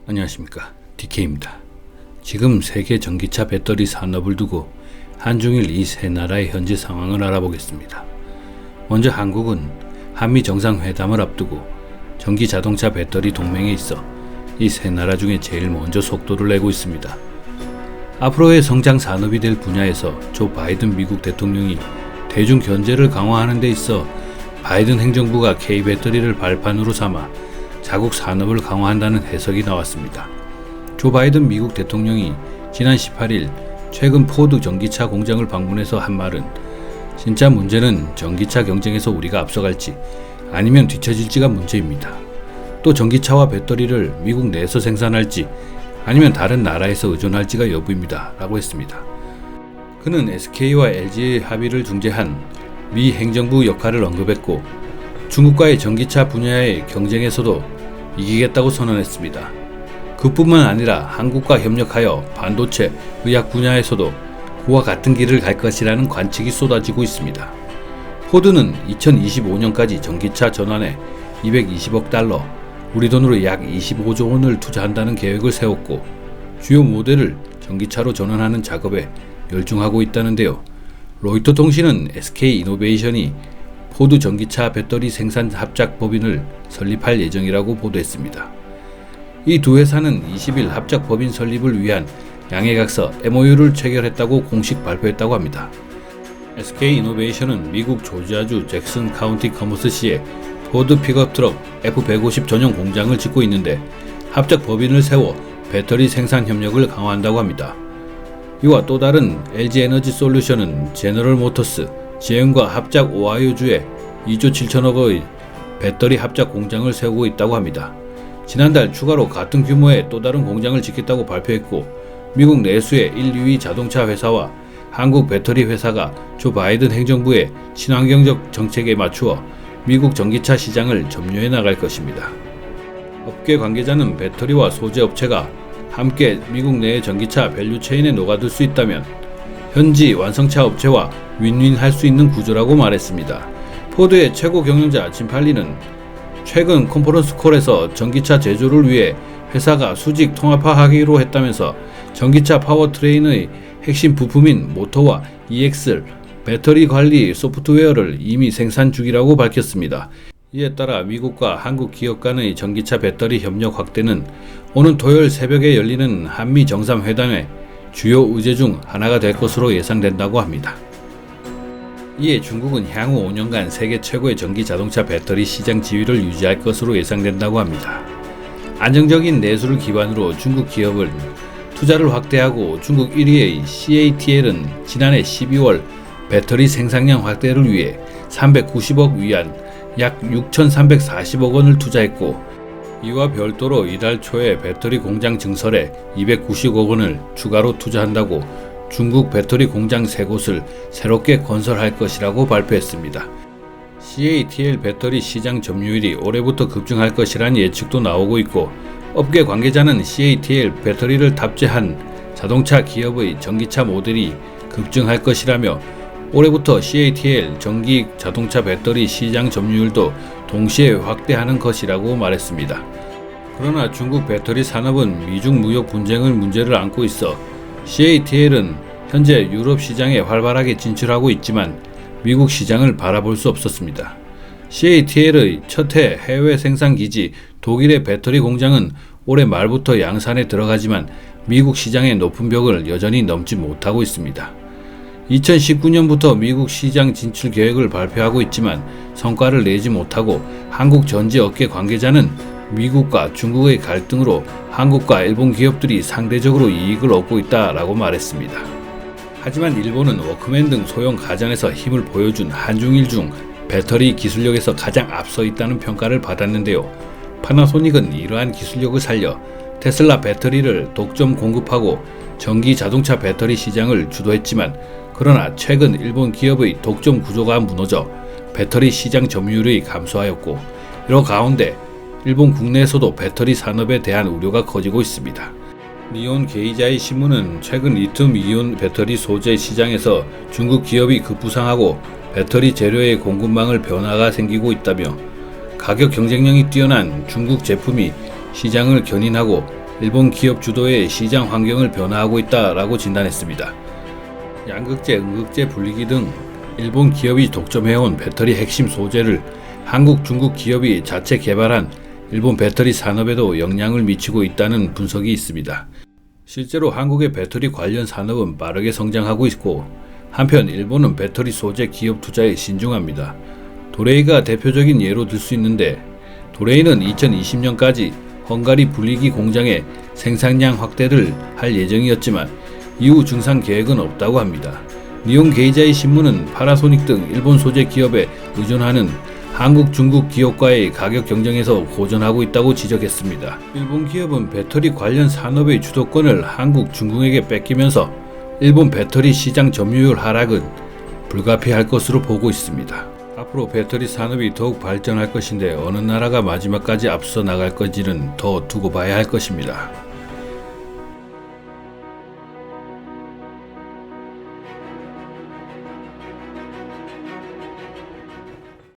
안녕하십니까, DK입니다. 지금 세계 전기차 배터리 산업을 두고 한중일 이 세 나라의 현재 상황을 알아보겠습니다. 먼저 한국은 한미 정상회담을 앞두고 전기 자동차 배터리 동맹에 있어 이 세 나라 중에 제일 먼저 속도를 내고 있습니다. 앞으로의 성장 산업이 될 분야에서 조 바이든 미국 대통령이 대중 견제를 강화하는 데 있어 바이든 행정부가 K배터리를 발판으로 삼아 자국 산업을 강화한다는 해석이 나왔습니다. 조 바이든 미국 대통령이 지난 18일 최근 포드 전기차 공장을 방문해서 한 말은 진짜 문제는 전기차 경쟁에서 우리가 앞서갈지 아니면 뒤처질지가 문제입니다. 또 전기차와 배터리를 미국 내에서 생산할지 아니면 다른 나라에서 의존할지가 여부입니다 라고 했습니다. 그는 SK와 LG의 합의를 중재한 미 행정부 역할을 언급했고 중국과의 전기차 분야의 경쟁에서도 이기겠다고 선언했습니다. 그뿐만 아니라 한국과 협력하여 반도체, 의학 분야에서도 그와 같은 길을 갈 것이라는 관측이 쏟아지고 있습니다. 포드는 2025년까지 전기차 전환에 220억 달러, 우리 돈으로 약 25조 원을 투자한다는 계획을 세웠고 주요 모델을 전기차로 전환하는 작업에 열중하고 있다는데요. 로이터 통신은 SK이노베이션이 포드 전기차 배터리 생산 합작 법인을 설립할 예정이라고 보도했습니다. 이 두 회사는 20일 합작 법인 설립을 위한 양해각서 MOU를 체결했다고 공식 발표했다고 합니다. SK이노베이션은 미국 조지아주 잭슨 카운티 커머스시에 포드 픽업 트럭 F150 전용 공장을 짓고 있는데 합작 법인을 세워 배터리 생산 협력을 강화한다고 합니다. 이와 또 다른 LG에너지 솔루션은 제너럴 모터스, GM과 합작 오하이오주에 2조 7천억의 배터리 합작 공장을 세우고 있다고 합니다. 지난달 추가로 같은 규모의 또 다른 공장을 짓겠다고 발표했고 미국 내수의 1, 2위 자동차 회사와 한국 배터리 회사가 조 바이든 행정부의 친환경적 정책에 맞추어 미국 전기차 시장을 점유해 나갈 것입니다. 업계 관계자는 배터리와 소재 업체가 함께 미국 내의 전기차 밸류체인에 녹아들 수 있다면 현지 완성차 업체와 윈윈할 수 있는 구조라고 말했습니다. 포드의 최고 경영자 짐 팔리는 최근 컨퍼런스 콜에서 전기차 제조를 위해 회사가 수직 통합화하기로 했다면서 전기차 파워트레인의 핵심 부품인 모터와 EXL, 배터리 관리 소프트웨어를 이미 생산 중이라고 밝혔습니다. 이에 따라 미국과 한국 기업 간의 전기차 배터리 협력 확대는 오는 토요일 새벽에 열리는 한미 정상회담의 주요 의제 중 하나가 될 것으로 예상된다고 합니다. 이에 중국은 향후 5년간 세계 최고의 전기 자동차 배터리 시장 지위를 유지할 것으로 예상된다고 합니다. 안정적인 내수를 기반으로 중국 기업은 투자를 확대하고 중국 1위의 CATL은 지난해 12월 배터리 생산량 확대를 위해 390억 위안 약 6,340억 원을 투자했고 이와 별도로 이달 초에 배터리 공장 증설에 290억 원을 추가로 투자한다고 중국 배터리 공장 3곳을 새롭게 건설할 것이라고 발표했습니다. CATL 배터리 시장 점유율이 올해부터 급증할 것이라는 예측도 나오고 있고 업계 관계자는 CATL 배터리를 탑재한 자동차 기업의 전기차 모델이 급증할 것이라며 올해부터 CATL 전기 자동차 배터리 시장 점유율도 동시에 확대하는 것이라고 말했습니다. 그러나 중국 배터리 산업은 미중 무역 분쟁의 문제를 안고 있어 CATL은 현재 유럽 시장에 활발하게 진출하고 있지만 미국 시장을 바라볼 수 없었습니다. CATL의 첫해 해외 생산 기지 독일의 배터리 공장은 올해 말부터 양산에 들어가지만 미국 시장의 높은 벽을 여전히 넘지 못하고 있습니다. 2019년부터 미국 시장 진출 계획을 발표하고 있지만 성과를 내지 못하고 한국 전지 업계 관계자는 미국과 중국의 갈등으로 한국과 일본 기업들이 상대적으로 이익을 얻고 있다라고 말했습니다. 하지만 일본은 워크맨 등 소형 가전에서 힘을 보여준 한중일 중 배터리 기술력에서 가장 앞서 있다는 평가를 받았는데요. 파나소닉은 이러한 기술력을 살려 테슬라 배터리를 독점 공급하고 전기 자동차 배터리 시장을 주도했지만 그러나 최근 일본 기업의 독점 구조가 무너져 배터리 시장 점유율이 감소하였고 이런 가운데 일본 국내에서도 배터리 산업에 대한 우려가 커지고 있습니다. 니온 게이자의 신문은 최근 리튬 이온 배터리 소재 시장에서 중국 기업이 급부상하고 배터리 재료의 공급망을 변화가 생기고 있다며 가격 경쟁력이 뛰어난 중국 제품이 시장을 견인하고 일본 기업 주도의 시장 환경을 변화하고 있다라고 진단했습니다. 양극재, 음극재, 분리기 등 일본 기업이 독점해온 배터리 핵심 소재를 한국, 중국 기업이 자체 개발한 일본 배터리 산업에도 영향을 미치고 있다는 분석이 있습니다. 실제로 한국의 배터리 관련 산업은 빠르게 성장하고 있고, 한편 일본은 배터리 소재 기업 투자에 신중합니다. 도레이가 대표적인 예로 들 수 있는데, 도레이는 2020년까지 헝가리 분리기 공장의 생산량 확대를 할 예정이었지만 이후 증상 계획은 없다고 합니다. 니온 게이자이 신문은 파나소닉 등 일본 소재 기업에 의존하는 한국, 중국 기업과의 가격 경쟁에서 고전하고 있다고 지적했습니다. 일본 기업은 배터리 관련 산업의 주도권을 한국, 중국에게 뺏기면서 일본 배터리 시장 점유율 하락은 불가피할 것으로 보고 있습니다. 앞으로 배터리 산업이 더욱 발전할 것인데 어느 나라가 마지막까지 앞서 나갈 건지는 더 두고 봐야 할 것입니다.